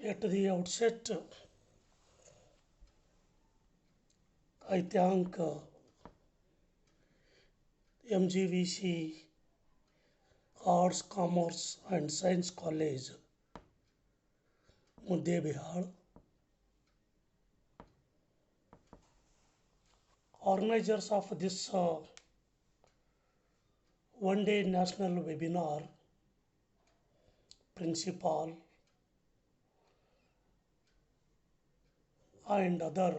At the outset, I thank MGVC Arts, Commerce and Science College, Muddebihar, organizers of this one-day national webinar, principal and other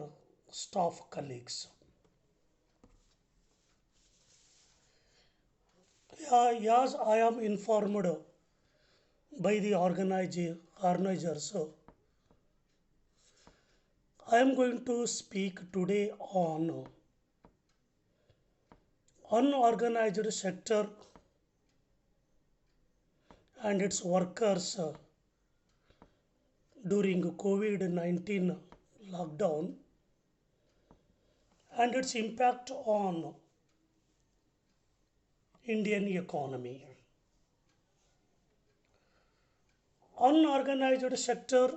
staff colleagues. As I am informed by the organizers, I am going to speak today on unorganized sector and its workers during COVID-19 lockdown and its impact on Indian economy. Unorganized sector,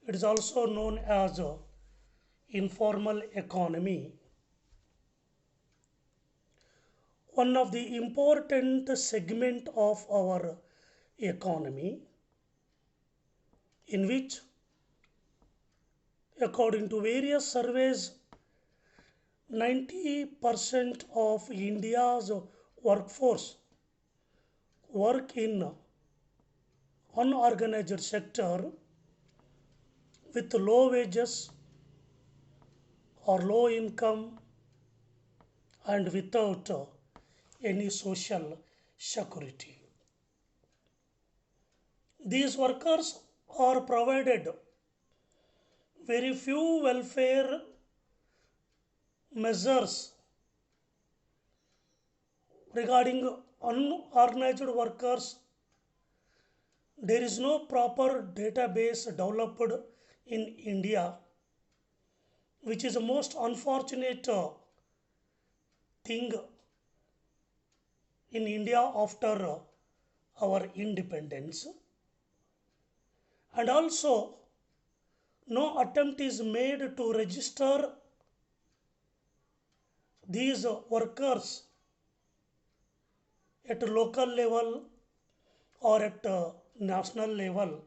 it is also known as informal economy, one of the important segment of our economy, in which, according to various surveys, 90% of India's workforce work in unorganized sector with low wages or low income and without any social security. These workers are provided very few welfare measures regarding unorganized workers. There is no proper database developed in India, which is the most unfortunate thing in India after our independence. And also, no attempt is made to register these workers at local level or at national level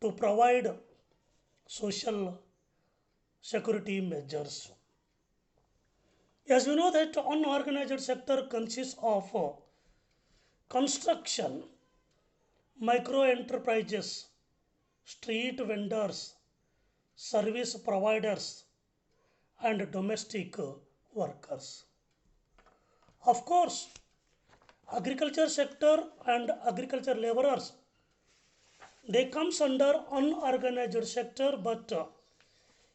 to provide social security measures. As we know that unorganized sector consists of construction, micro enterprises, street vendors, service providers and domestic workers. Of course, agriculture sector and agriculture laborers, they comes under unorganized sector, but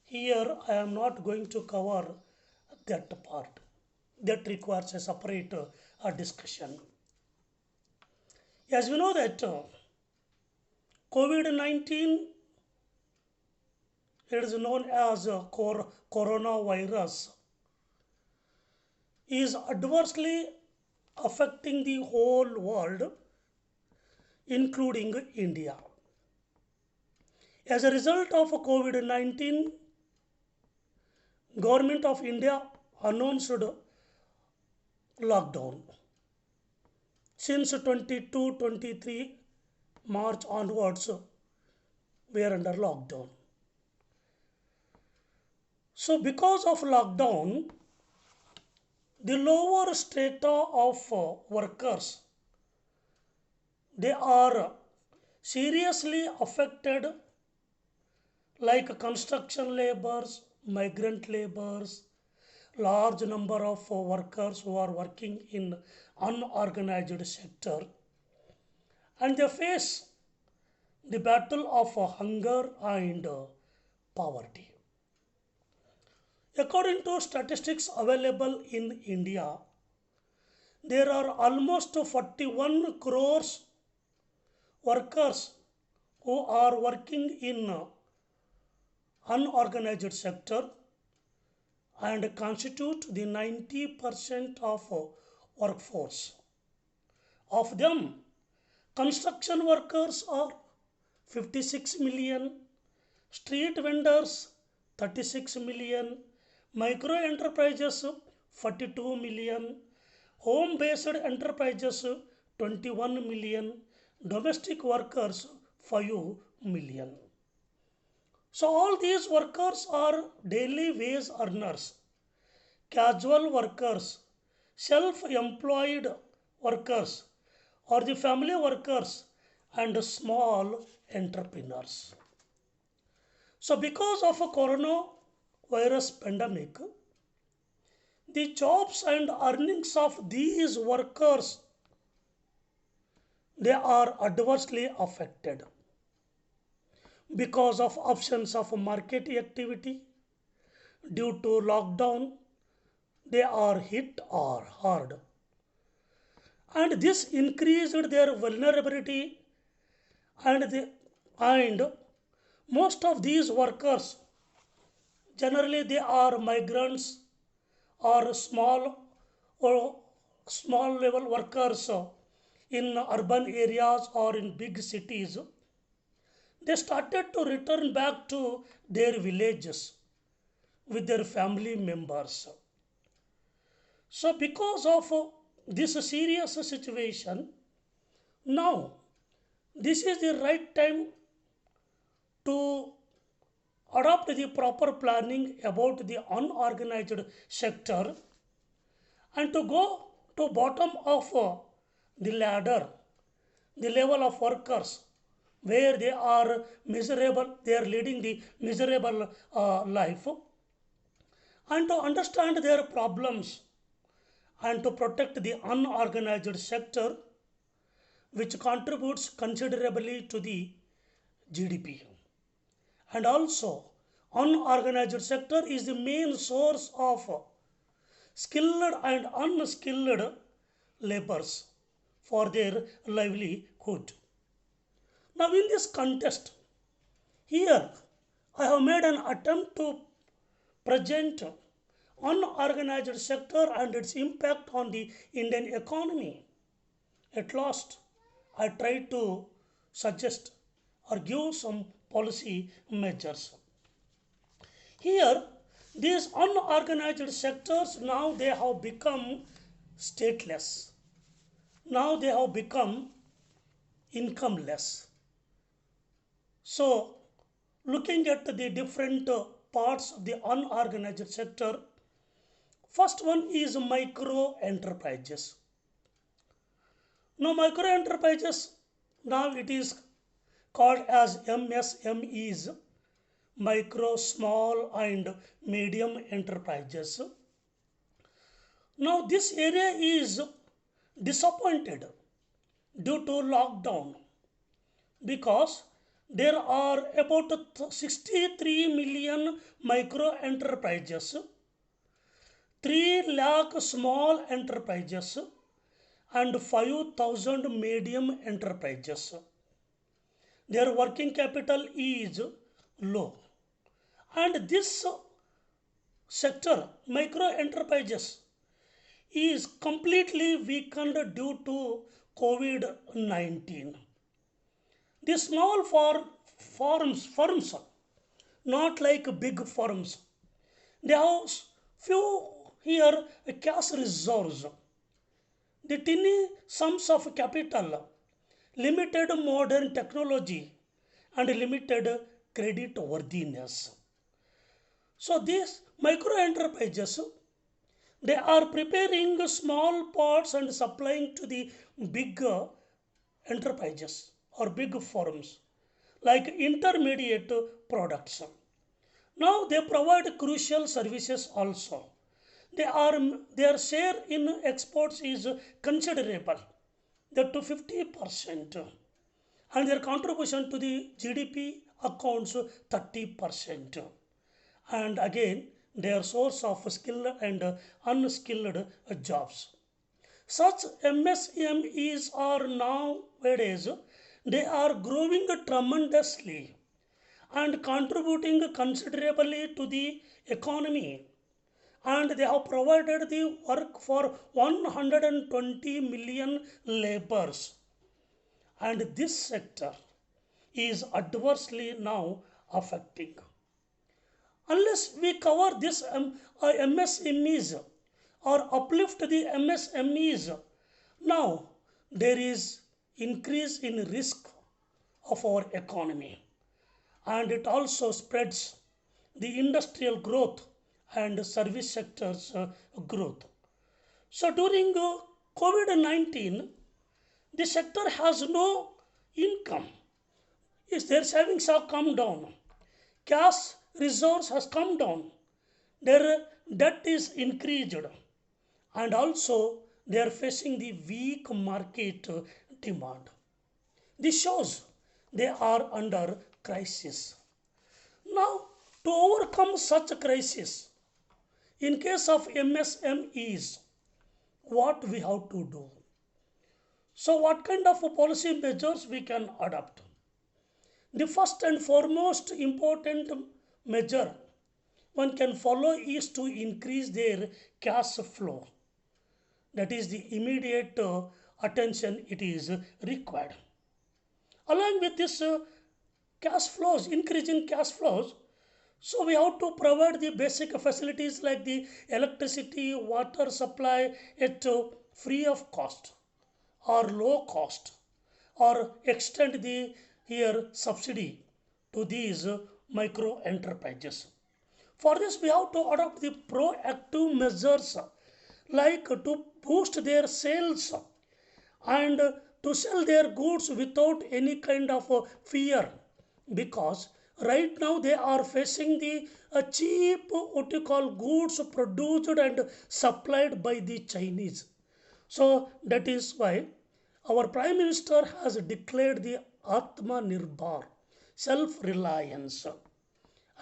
here I am not going to cover that part. That requires a separate discussion. As we know that COVID-19, it is known as coronavirus, is adversely affecting the whole world, including India. As a result of COVID-19, Government of India announced lockdown. Since 22-23 March onwards, we are under lockdown. So because of lockdown, the lower strata of workers, they are seriously affected, like construction laborers, migrant laborers, large number of workers who are working in unorganized sector, and they face the battle of hunger and poverty. According to statistics available in India, there are almost 41 crores workers who are working in unorganized sector and constitute the 90% of workforce. Of them, construction workers are 56 million, street vendors 36 million, micro enterprises 42 million, home based enterprises 21 million, domestic workers 5 million. So all these workers are daily wage earners, casual workers, self-employed workers, or the family workers and small entrepreneurs. So because of a coronavirus pandemic, the jobs and earnings of these workers, they are adversely affected because of absence of market activity due to lockdown. They are hit or hard, and this increased their vulnerability, and most of these workers, generally they are migrants or or small level workers in urban areas or in big cities. They started to return back to their villages with their family members. So because of this serious situation, now this is the right time to adopt the proper planning about the unorganized sector and to go to bottom of the ladder, the level of workers where they are miserable, they are leading the miserable life, and to understand their problems and to protect the unorganized sector, which contributes considerably to the GDP. And also, unorganized sector is the main source of skilled and unskilled laborers for their livelihood. Now, in this context, here I have made an attempt to present unorganized sector and its impact on the Indian economy. At last, I tried to suggest or give some policy measures. Here, these unorganized sectors, now they have become stateless. Now they have become incomeless. So, looking at the different parts of the unorganized sector, first one is micro enterprises. Now, micro enterprises, now it is called as MSMEs, micro, small and medium enterprises. Now, this area is disappointed due to lockdown because there are about 63 million micro enterprises, 3 lakh small enterprises, and 5,000 medium enterprises. Their working capital is low, and this sector, micro enterprises, is completely weakened due to COVID-19. The small firms, not like big firms, they have few here cash reserves, the tiny sums of capital, limited modern technology, and limited credit worthiness. So these micro enterprises, they are preparing small pots and supplying to the big enterprises or big firms like intermediate products. Now they provide crucial services also. Their share in exports is considerable, that to 50%, and their contribution to the GDP accounts 30. And again, their source of skilled and unskilled jobs. Such MSMEs are nowadays, they are growing tremendously and contributing considerably to the economy. and they have provided the work for 120 million laborers, and this sector is adversely now affecting. Unless we cover this MSMEs or uplift the MSMEs, now there is increase in risk of our economy, and it also spreads the industrial growth and service sectors growth. So during COVID-19, the sector has no income. Is their savings have come down, cash resource has come down, their debt is increased, and also they are facing the weak market demand. This shows they are under crisis. Now, to overcome such a crisis, in case of MSMEs, what we have to do? So, what kind of policy measures we can adopt? The first and foremost important measure one can follow is to increase their cash flow. That is the immediate attention it is required. Along with this cash flows, increasing cash flows, so we have to provide the basic facilities like the electricity, water supply at free of cost or low cost, or extend the here subsidy to these micro enterprises. For this, we have to adopt the proactive measures like to boost their sales and to sell their goods without any kind of fear, because right now they are facing the cheap what you call goods produced and supplied by the Chinese. So that is why our Prime Minister has declared the Atma Nirbhar, self-reliance.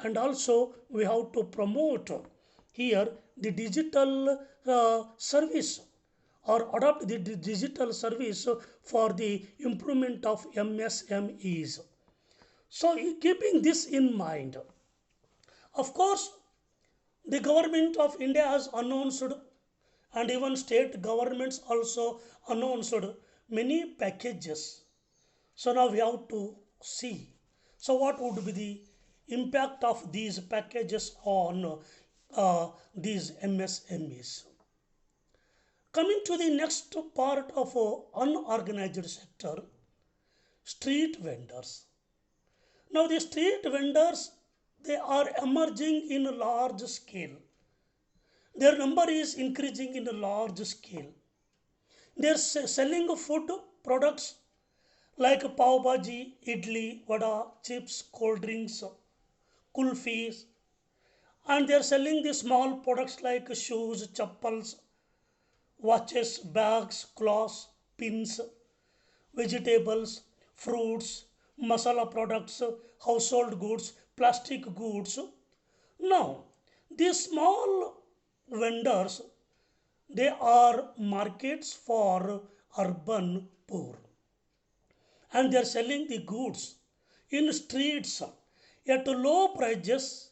And also we have to promote here the digital service or adopt the digital service for the improvement of MSMEs. So keeping this in mind, of course, the government of India has announced, and even state governments also announced many packages. So now we have to see. So what would be the impact of these packages on these MSMEs? Coming to the next part of unorganized sector, street vendors. Now the street vendors, they are emerging in a large scale. Their number is increasing in a large scale. They are selling food products like pav bhaji, idli, vada, chips, cold drinks, kulfis, and they are selling the small products like shoes, chappals, watches, bags, cloths, pins, vegetables, fruits, masala products, household goods, plastic goods. Now, these small vendors, they are markets for urban poor, and they are selling the goods in streets at low prices,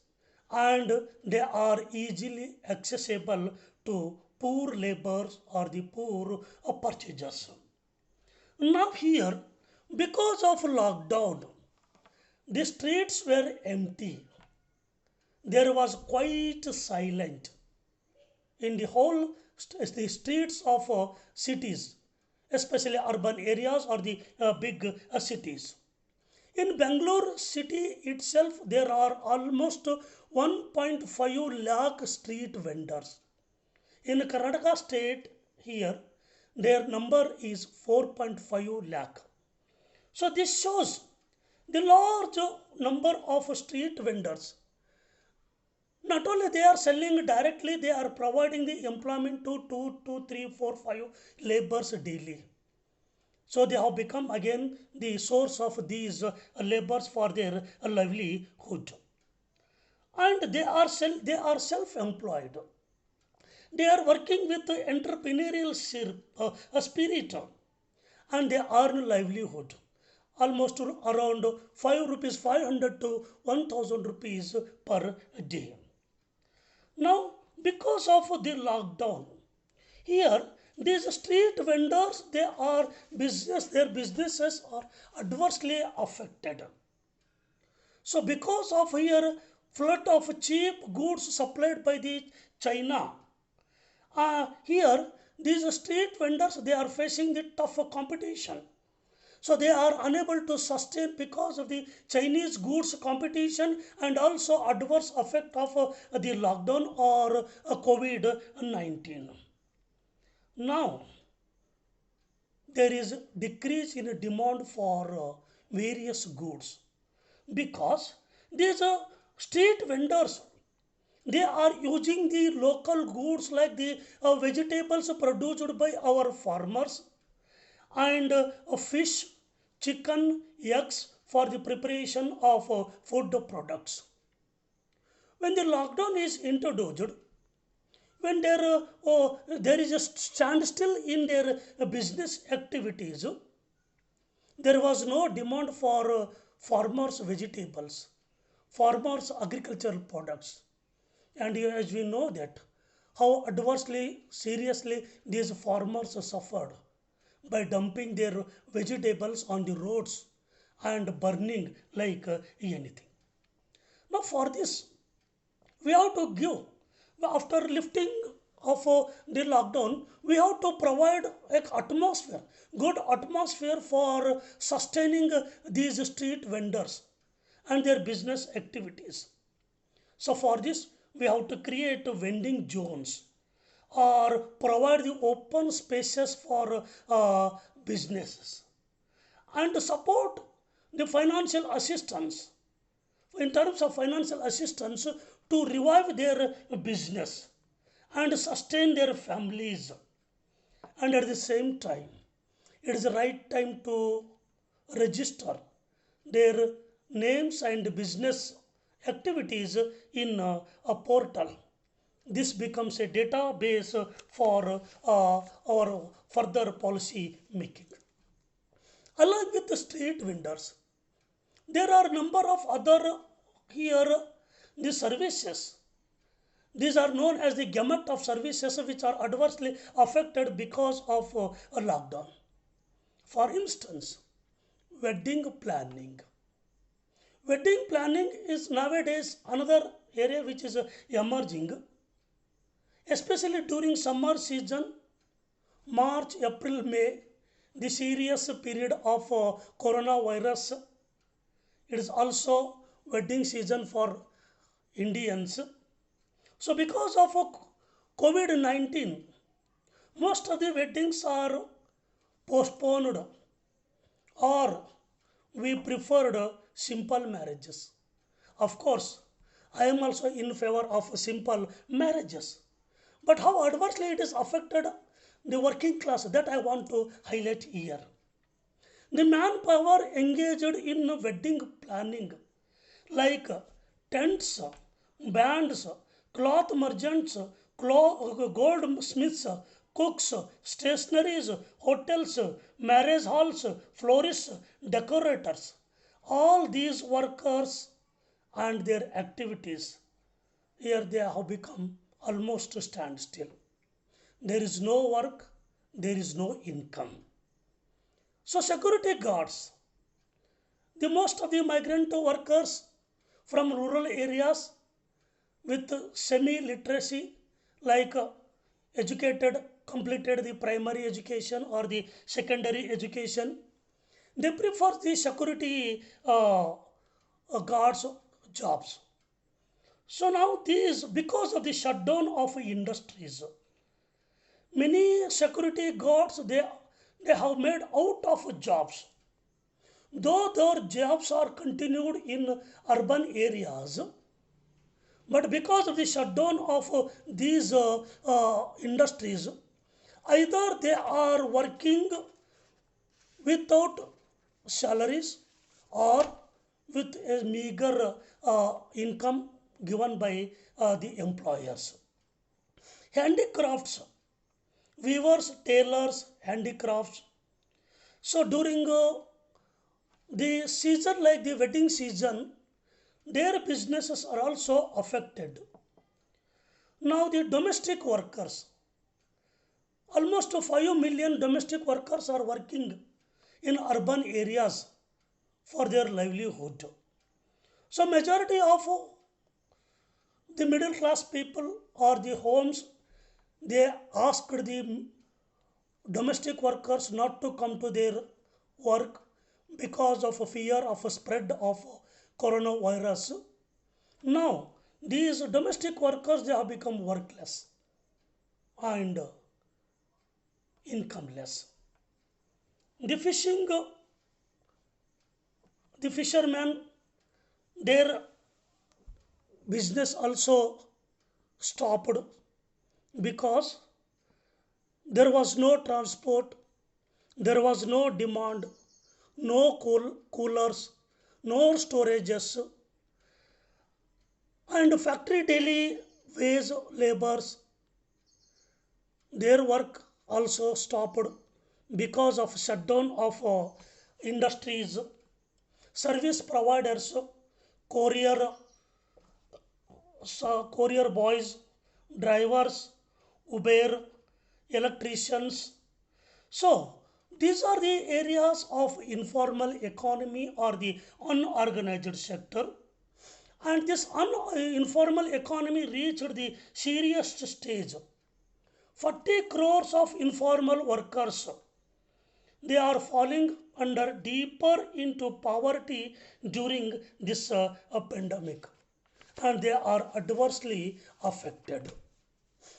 and they are easily accessible to poor laborers or the poor purchasers. Now here, because of lockdown, the streets were empty. There was quite silent in the whole the streets of cities, especially urban areas or the big cities. In Bangalore city itself, there are almost 1.5 lakh street vendors. In Karnataka state here, their number is 4.5 lakh. So this shows the large number of street vendors. Not only they are selling directly, they are providing the employment to 2, 3, 4, 5 laborers daily. So they have become again the source of these laborers for their livelihood. And they are self-employed. They are working with the entrepreneurial spirit, and they earn livelihood almost around 5 rupees 500 to 1000 rupees per day. Now because of the lockdown, here these street vendors, their businesses are adversely affected. So because of here flood of cheap goods supplied by the China, here these street vendors, they are facing the tough competition. So they are unable to sustain because of the Chinese goods competition and also adverse effect of the lockdown or COVID-19. Now there is decrease in demand for various goods because these street vendors, they are using the local goods like the vegetables produced by our farmers and fish, chicken, eggs for the preparation of food products. When the lockdown is introduced, when there is a standstill in their business activities, there was no demand for farmers' vegetables, farmers' agricultural products. And as we know that how adversely, seriously these farmers suffered by dumping their vegetables on the roads and burning like anything. Now, for this, we have to give, after lifting of the lockdown, we have to provide an atmosphere, good atmosphere for sustaining these street vendors and their business activities. So, for this, we have to create vending zones or provide the open spaces for businesses and support the financial assistance in terms of financial assistance to revive their business and sustain their families. And at the same time, it is the right time to register their names and business activities in a portal. This becomes a database for our further policy making. Along with the street vendors, there are a number of other here the services. These are known as the gamut of services which are adversely affected because of a lockdown. For instance, wedding planning. Wedding planning is nowadays another area which is emerging, especially during summer season, March, April, May, the serious period of coronavirus. It is also wedding season for Indians. So because of COVID-19, most of the weddings are postponed or we preferred simple marriages. Of course, I am also in favor of simple marriages. But how adversely it is affected the working class, that I want to highlight here. The manpower engaged in wedding planning, like tents, bands, cloth merchants, goldsmiths, cooks, stationaries, hotels, marriage halls, florists, decorators, all these workers and their activities, here they have become almost standstill. There is no work, there is no income. So security guards, the most of the migrant workers from rural areas with semi-literacy, like educated, completed the primary education or the secondary education, they prefer the security guards jobs. So now these, because of the shutdown of industries, many security guards, they have made out of jobs. Though their jobs are continued in urban areas, but because of the shutdown of these industries, either they are working without salaries or with a meager income given by the employers. Handicrafts, weavers, tailors, handicrafts. So during the season like the wedding season, their businesses are also affected. Now the domestic workers, almost 5 million domestic workers are working in urban areas for their livelihood. So majority of the middle class people or the homes, they asked the domestic workers not to come to their work because of a fear of a spread of coronavirus. Now these domestic workers, they have become workless and incomeless. The fishing, the fishermen, their business also stopped because there was no transport, there was no demand, no coolers, no storages, and factory daily wage laborers, their work also stopped because of shutdown of industries. Service providers, courier, courier boys, drivers, uber, electricians. So these are the areas of informal economy or the unorganized sector. And this informal economy reached the serious stage. 40 crores of informal workers, they are falling under deeper into poverty during this pandemic, and they are adversely affected.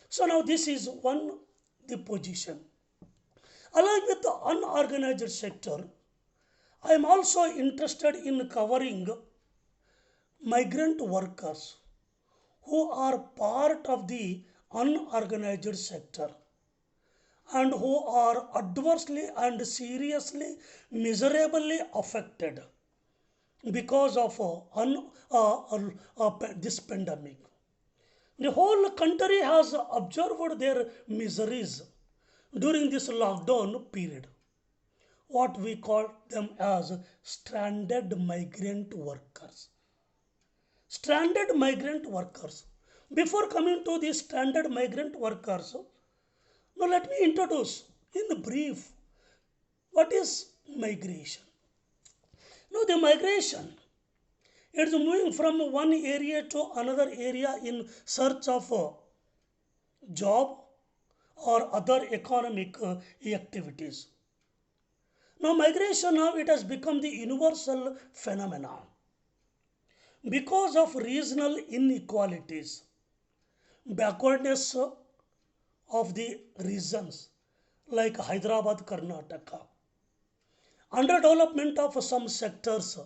So now this is one the position. Along with the unorganized sector, I am also interested in covering migrant workers who are part of the unorganized sector and who are adversely and seriously, miserably affected because of this pandemic. The whole country has observed their miseries during this lockdown period. What we call them as stranded migrant workers. Stranded migrant workers. Before coming to the stranded migrant workers, now let me introduce in brief what is migration. Now the migration, it is moving from one area to another area in search of a job or other economic activities. Now migration, now it has become the universal phenomenon because of regional inequalities, backwardness of the regions like Hyderabad, Karnataka, underdevelopment of some sectors